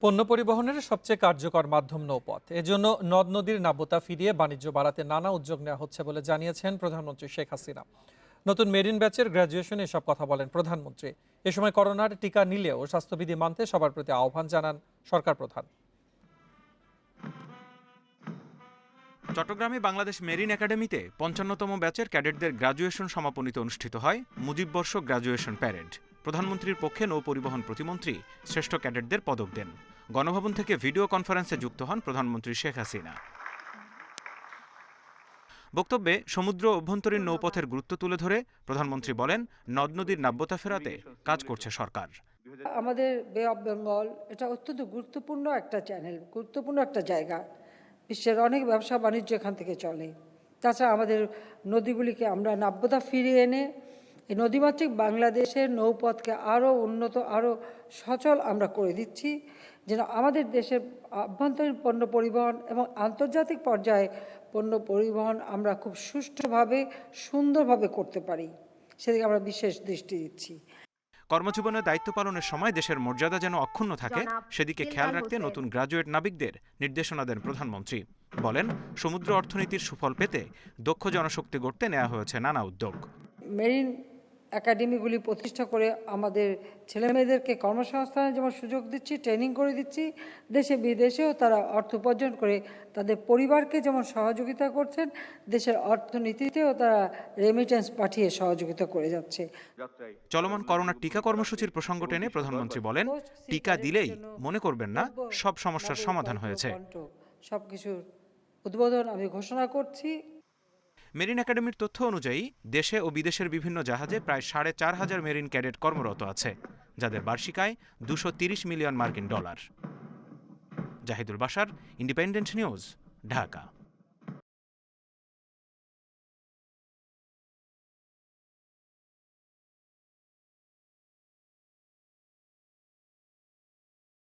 পণ্য পরিবহনের সবচেয়ে কার্যকর মাধ্যম নৌপথ। এজন্য নদ নদীর নাব্যতা ফিরিয়ে বাণিজ্য বাড়াতে নানা উদ্যোগ নেওয়া হচ্ছে বলে জানিয়েছেন প্রধানমন্ত্রী শেখ হাসিনা। নতুন মেরিন ব্যাচের গ্র্যাজুয়েশনে এসব কথা বলেন প্রধানমন্ত্রী। এ সময় করোনার টিকা নিলেও স্বাস্থ্যবিধি মানতে সবার প্রতি আহ্বান জানান সরকার প্রধান। চট্টগ্রামে বাংলাদেশ মেরিন একাডেমিতে ৫৫তম ব্যাচের ক্যাডেটদের গ্র্যাজুয়েশন সমাপনীতে অনুষ্ঠিত হয় মুজিববর্ষ গ্র্যাজুয়েশন প্যারেড। প্রধানমন্ত্রীর পক্ষে নৌপরিবহন প্রতিমন্ত্রী শ্রেষ্ঠ ক্যাডেটদের পদক দেন। গণভবন থেকে ভিডিও কনফারেন্সে যুক্ত হন প্রধানমন্ত্রী শেখ হাসিনা। বক্তব্যে সমুদ্র অভ্যন্তরীণ নৌপথের গুরুত্ব তুলে ধরে প্রধানমন্ত্রী বলেন, নদ নদীর নাব্যতা ফেরাতে কাজ করছে সরকার। আমাদের বে অফ বেঙ্গল এটা অত্যন্ত গুরুত্বপূর্ণ একটা চ্যানেল, গুরুত্বপূর্ণ একটা জায়গা। বিশ্বের অনেক ব্যবসা বাণিজ্য এখান থেকে চলে। তাছাড়া আমাদের নদীগুলিকে আমরা নাব্যতা ফিরিয়ে এনে এই নদীমাতৃক বাংলাদেশের নৌপথকে আরও উন্নত, আরও সচল আমরা করে দিচ্ছি, যেন আমাদের দেশের আভ্যন্তরীণ পণ্য পরিবহন এবং আন্তর্জাতিক পর্যায়ে পণ্য পরিবহন আমরা খুব সুষ্ঠুভাবে, সুন্দরভাবে করতে পারি। সেদিকে আমরা বিশেষ দৃষ্টি দিচ্ছি। কর্মজীবনে দায়িত্ব পালনের সময় দেশের মর্যাদা যেন অক্ষুণ্ণ থাকে, সেদিকে খেয়াল রাখতে নতুন গ্রাজুয়েট নাবিকদের নির্দেশনা দেন প্রধানমন্ত্রী। বলেন, সমুদ্র অর্থনীতির সুফল পেতে দক্ষ জনশক্তি গড়তে নেওয়া হয়েছে নানা উদ্যোগ। মেরিন একাডেমিগুলি প্রতিষ্ঠা করে আমাদের ছেলেমেয়েদেরকে কর্মসংস্থানের যেমন সুযোগ দিচ্ছি, ট্রেনিং করে দিচ্ছি, দেশে বিদেশেও তারা অর্থ উপার্জন করে তাদের পরিবারকে যেমন সহযোগিতা করছেন, দেশের অর্থনীতিতেও তারা রেমিটেন্স পাঠিয়ে সহযোগিতা করে যাচ্ছে। চলমান করোনার টিকা কর্মসূচির প্রসঙ্গ টেনে প্রধানমন্ত্রী বলেন, টিকা দিলেই মনে করবেন না সব সমস্যার সমাধান হয়েছে। সবকিছুর উদ্বোধন আমি ঘোষণা করছি। মেরিন একাডেমির তথ্য অনুযায়ী দেশে ও বিদেশের বিভিন্ন জাহাজে প্রায় ৪,৫০০ মেরিন ক্যাডেট কর্মরত আছে, যাদের বার্ষিক আয় $২৩০ million. Zahidul Bashar, independent news, Dhaka.